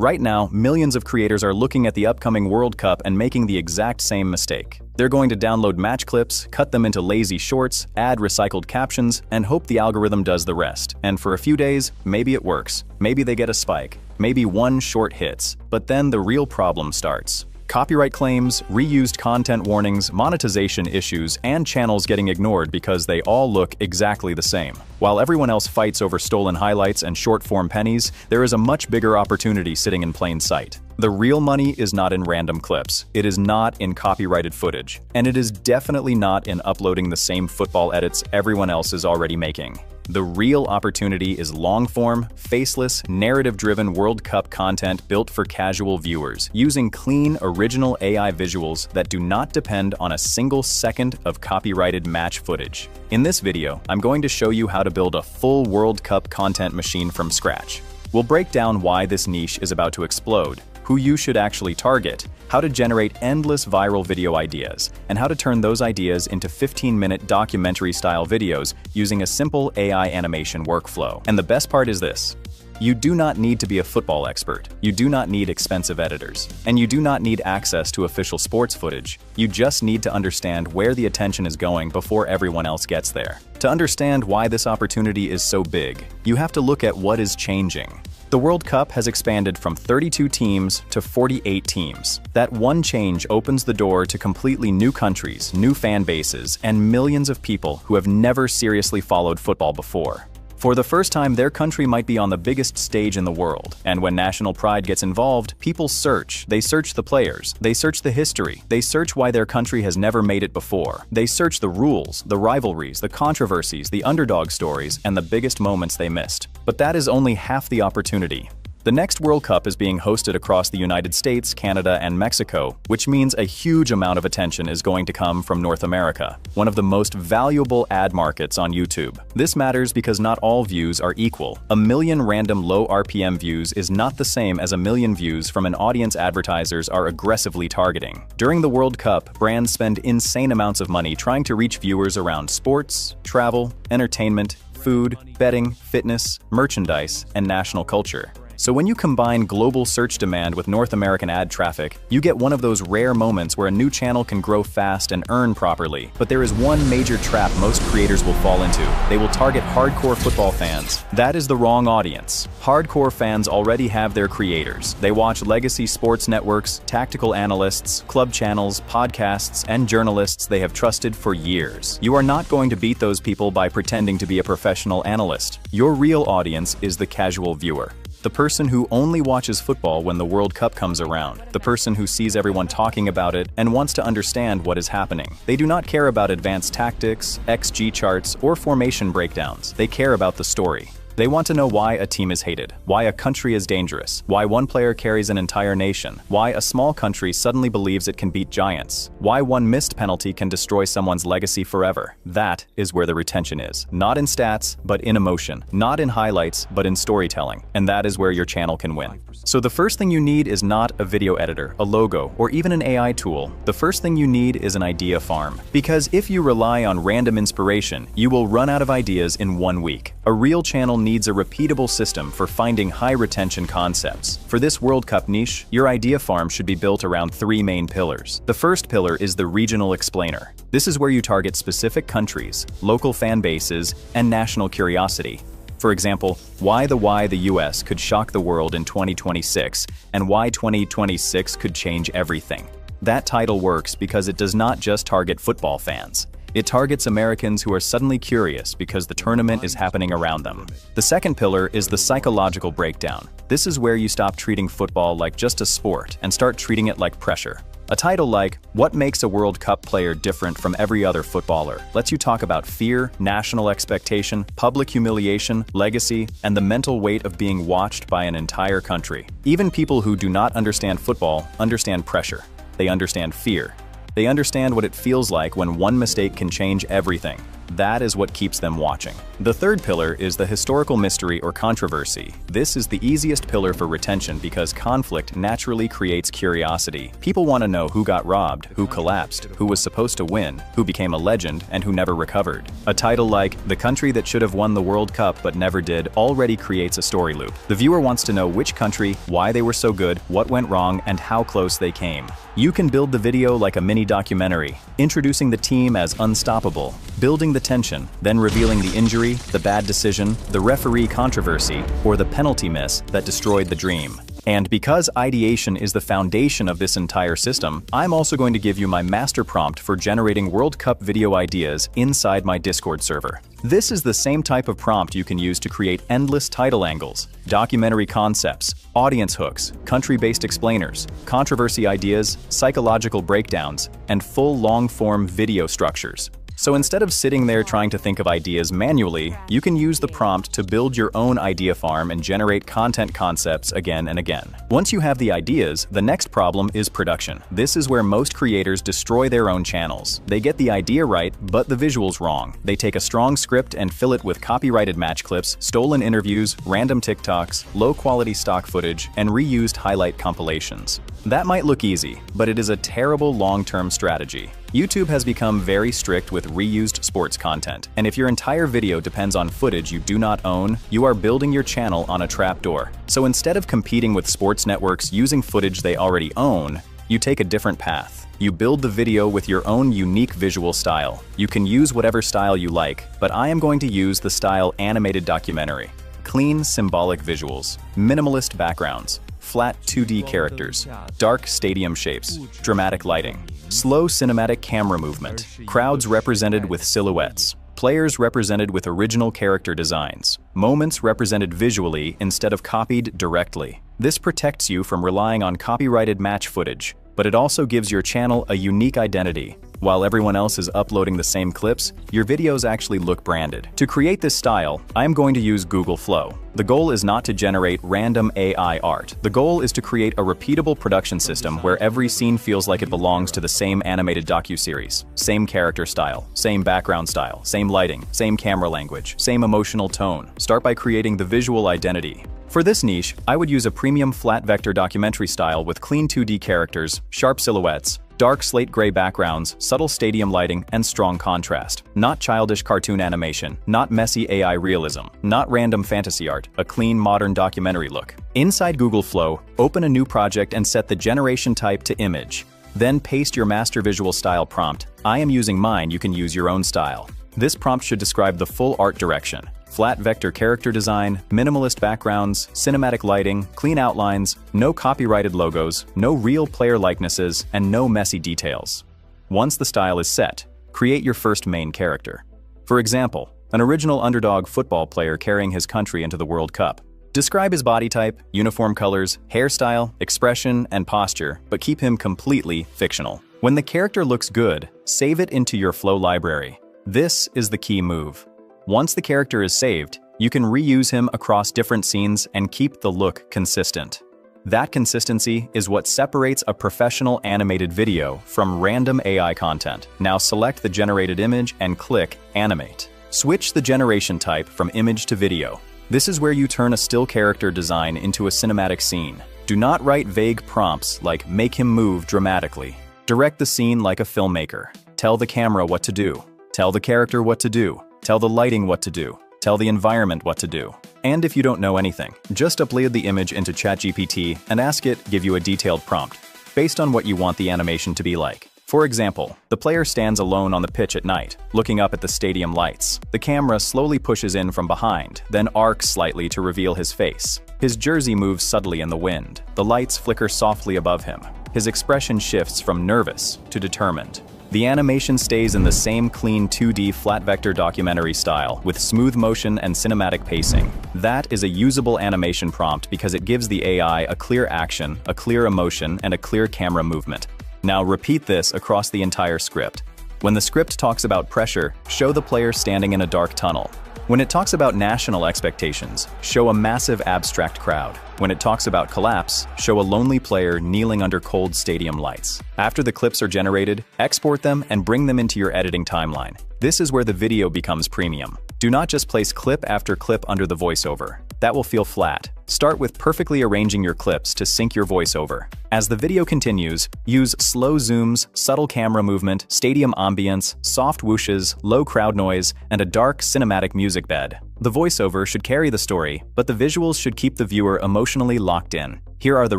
Right now, millions of creators are looking at the upcoming World Cup and making the exact same mistake. They're going to download match clips, cut them into lazy shorts, add recycled captions, and hope the algorithm does the rest. And for a few days, maybe it works. Maybe they get a spike. Maybe one short hits. But then the real problem starts. Copyright claims, reused content warnings, monetization issues, and channels getting ignored because they all look exactly the same. While everyone else fights over stolen highlights and short-form pennies, there is a much bigger opportunity sitting in plain sight. The real money is not in random clips. It is not in copyrighted footage. And it is definitely not in uploading the same football edits everyone else is already making. The real opportunity is long-form, faceless, narrative-driven World Cup content built for casual viewers, using clean, original AI visuals that do not depend on a single second of copyrighted match footage. In this video, I'm going to show you how to build a full World Cup content machine from scratch. We'll break down why this niche is about to explode, who you should actually target, how to generate endless viral video ideas, and how to turn those ideas into 15-minute documentary-style videos using a simple AI animation workflow. And the best part is this: you do not need to be a football expert, you do not need expensive editors, and you do not need access to official sports footage. You just need to understand where the attention is going before everyone else gets there. To understand why this opportunity is so big, you have to look at what is changing. The World Cup has expanded from 32 teams to 48 teams. That one change opens the door to completely new countries, new fan bases, and millions of people who have never seriously followed football before. For the first time, their country might be on the biggest stage in the world. And when national pride gets involved, people search. They search the players. They search the history. They search why their country has never made it before. They search the rules, the rivalries, the controversies, the underdog stories, and the biggest moments they missed. But that is only half the opportunity. The next World Cup is being hosted across the United States, Canada, and Mexico, which means a huge amount of attention is going to come from North America, one of the most valuable ad markets on YouTube. This matters because not all views are equal. A million random low RPM views is not the same as a million views from an audience advertisers are aggressively targeting. During the World Cup, brands spend insane amounts of money trying to reach viewers around sports, travel, entertainment, food, betting, fitness, merchandise, and national culture. So when you combine global search demand with North American ad traffic, you get one of those rare moments where a new channel can grow fast and earn properly. But there is one major trap most creators will fall into. They will target hardcore football fans. That is the wrong audience. Hardcore fans already have their creators. They watch legacy sports networks, tactical analysts, club channels, podcasts, and journalists they have trusted for years. You are not going to beat those people by pretending to be a professional analyst. Your real audience is the casual viewer. The person who only watches football when the World Cup comes around. The person who sees everyone talking about it and wants to understand what is happening. They do not care about advanced tactics, XG charts, or formation breakdowns. They care about the story. They want to know why a team is hated, why a country is dangerous, why one player carries an entire nation, why a small country suddenly believes it can beat giants, why one missed penalty can destroy someone's legacy forever. That is where the retention is. Not in stats, but in emotion. Not in highlights, but in storytelling. And that is where your channel can win. So the first thing you need is not a video editor, a logo, or even an AI tool. The first thing you need is an idea farm. Because if you rely on random inspiration, you will run out of ideas in 1 week. A real channel needs a repeatable system for finding high-retention concepts. For this World Cup niche, your idea farm should be built around 3 main pillars. The first pillar is the regional explainer. This is where you target specific countries, local fan bases, and national curiosity. For example, why the US could shock the world in 2026, and why 2026 could change everything. That title works because it does not just target football fans. It targets Americans who are suddenly curious because the tournament is happening around them. The second pillar is the psychological breakdown. This is where you stop treating football like just a sport and start treating it like pressure. A title like, "What Makes a World Cup Player Different from Every Other Footballer?" lets you talk about fear, national expectation, public humiliation, legacy, and the mental weight of being watched by an entire country. Even people who do not understand football understand pressure. They understand fear. They understand what it feels like when one mistake can change everything. That is what keeps them watching. The third pillar is the historical mystery or controversy. This is the easiest pillar for retention because conflict naturally creates curiosity. People want to know who got robbed, who collapsed, who was supposed to win, who became a legend, and who never recovered. A title like "The Country That Should Have Won the World Cup But Never Did" already creates a story loop. The viewer wants to know which country, why they were so good, what went wrong, and how close they came. You can build the video like a mini documentary, introducing the team as unstoppable, building the tension, then revealing the injury, the bad decision, the referee controversy, or the penalty miss that destroyed the dream. And because ideation is the foundation of this entire system, I'm also going to give you my master prompt for generating World Cup video ideas inside my Discord server. This is the same type of prompt you can use to create endless title angles, documentary concepts, audience hooks, country-based explainers, controversy ideas, psychological breakdowns, and full long-form video structures. So instead of sitting there trying to think of ideas manually, you can use the prompt to build your own idea farm and generate content concepts again and again. Once you have the ideas, the next problem is production. This is where most creators destroy their own channels. They get the idea right, but the visuals wrong. They take a strong script and fill it with copyrighted match clips, stolen interviews, random TikToks, low-quality stock footage, and reused highlight compilations. That might look easy, but it is a terrible long-term strategy. YouTube has become very strict with reused sports content, and if your entire video depends on footage you do not own, you are building your channel on a trapdoor. So instead of competing with sports networks using footage they already own, you take a different path. You build the video with your own unique visual style. You can use whatever style you like, but I am going to use the style animated documentary. Clean, symbolic visuals, minimalist backgrounds, flat 2D characters, dark stadium shapes, dramatic lighting, slow cinematic camera movement, crowds represented with silhouettes, players represented with original character designs, moments represented visually instead of copied directly. This protects you from relying on copyrighted match footage, but it also gives your channel a unique identity. While everyone else is uploading the same clips, your videos actually look branded. To create this style, I'm going to use Google Flow. The goal is not to generate random AI art. The goal is to create a repeatable production system where every scene feels like it belongs to the same animated docuseries. Same character style, same background style, same lighting, same camera language, same emotional tone. Start by creating the visual identity. For this niche, I would use a premium flat vector documentary style with clean 2D characters, sharp silhouettes, dark slate gray backgrounds, subtle stadium lighting, and strong contrast. Not childish cartoon animation, not messy AI realism, not random fantasy art, a clean modern documentary look. Inside Google Flow, open a new project and set the generation type to image. Then paste your master visual style prompt. I am using mine, you can use your own style. This prompt should describe the full art direction. Flat vector character design, minimalist backgrounds, cinematic lighting, clean outlines, no copyrighted logos, no real player likenesses, and no messy details. Once the style is set, create your first main character. For example, an original underdog football player carrying his country into the World Cup. Describe his body type, uniform colors, hairstyle, expression, and posture, but keep him completely fictional. When the character looks good, save it into your Flow library. This is the key move. Once the character is saved, you can reuse him across different scenes and keep the look consistent. That consistency is what separates a professional animated video from random AI content. Now select the generated image and click Animate. Switch the generation type from image to video. This is where you turn a still character design into a cinematic scene. Do not write vague prompts like "make him move dramatically." Direct the scene like a filmmaker. Tell the camera what to do. Tell the character what to do. Tell the lighting what to do. Tell the environment what to do. And if you don't know anything, just upload the image into ChatGPT and ask it give you a detailed prompt based on what you want the animation to be like. For example, the player stands alone on the pitch at night, looking up at the stadium lights. The camera slowly pushes in from behind, then arcs slightly to reveal his face. His jersey moves subtly in the wind. The lights flicker softly above him. His expression shifts from nervous to determined. The animation stays in the same clean 2D flat vector documentary style with smooth motion and cinematic pacing. That is a usable animation prompt because it gives the AI a clear action, a clear emotion, and a clear camera movement. Now repeat this across the entire script. When the script talks about pressure, show the player standing in a dark tunnel. When it talks about national expectations, show a massive abstract crowd. When it talks about collapse, show a lonely player kneeling under cold stadium lights. After the clips are generated, export them and bring them into your editing timeline. This is where the video becomes premium. Do not just place clip after clip under the voiceover. That will feel flat. Start with perfectly arranging your clips to sync your voiceover. As the video continues, use slow zooms, subtle camera movement, stadium ambience, soft whooshes, low crowd noise, and a dark cinematic music bed. The voiceover should carry the story, but the visuals should keep the viewer emotionally locked in. Here are the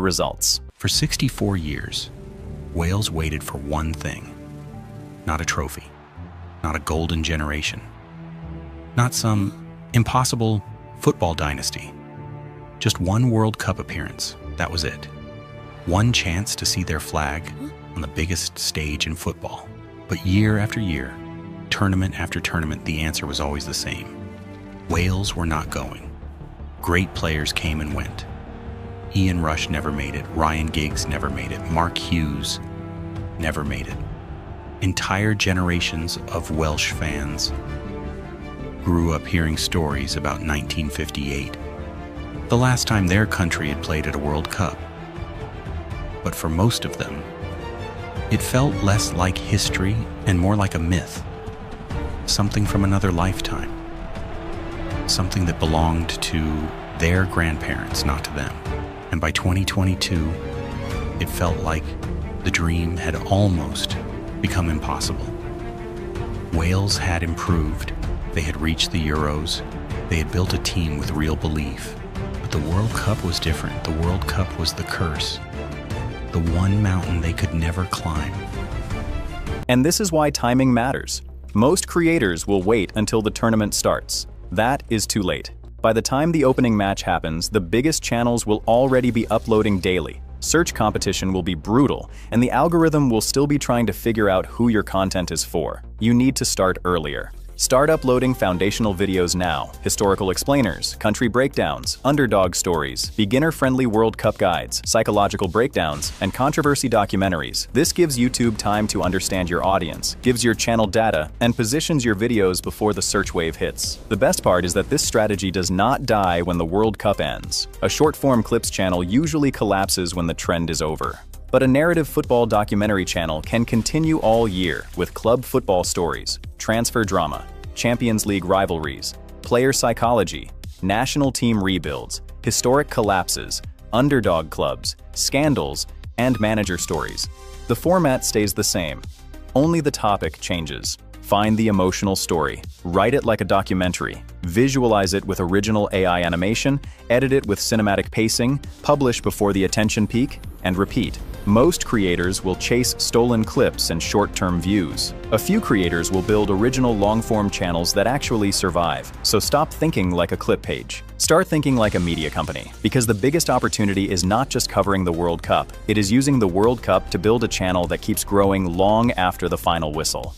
results. For 64 years, Wales waited for one thing. Not a trophy, not a golden generation, not some impossible football dynasty. Just one World Cup appearance, that was it. One chance to see their flag on the biggest stage in football. But year after year, tournament after tournament, the answer was always the same. Wales were not going. Great players came and went. Ian Rush never made it, Ryan Giggs never made it, Mark Hughes never made it. Entire generations of Welsh fans grew up hearing stories about 1958, the last time their country had played at a World Cup. But for most of them, it felt less like history and more like a myth, something from another lifetime, something that belonged to their grandparents, not to them. And by 2022, it felt like the dream had almost become impossible. Wales had improved. They had reached the Euros. They had built a team with real belief. But the World Cup was different. The World Cup was the curse. The one mountain they could never climb. And this is why timing matters. Most creators will wait until the tournament starts. That is too late. By the time the opening match happens, the biggest channels will already be uploading daily. Search competition will be brutal, and the algorithm will still be trying to figure out who your content is for. You need to start earlier. Start uploading foundational videos now. Historical explainers, country breakdowns, underdog stories, beginner-friendly World Cup guides, psychological breakdowns, and controversy documentaries. This gives YouTube time to understand your audience, gives your channel data, and positions your videos before the search wave hits. The best part is that this strategy does not die when the World Cup ends. A short-form clips channel usually collapses when the trend is over. But a narrative football documentary channel can continue all year with club football stories, transfer drama, Champions League rivalries, player psychology, national team rebuilds, historic collapses, underdog clubs, scandals, and manager stories. The format stays the same. Only the topic changes. Find the emotional story, write it like a documentary, visualize it with original AI animation, edit it with cinematic pacing, publish before the attention peak, and repeat. Most creators will chase stolen clips and short-term views. A few creators will build original long-form channels that actually survive. So stop thinking like a clip page. Start thinking like a media company, because the biggest opportunity is not just covering the World Cup. It is using the World Cup to build a channel that keeps growing long after the final whistle.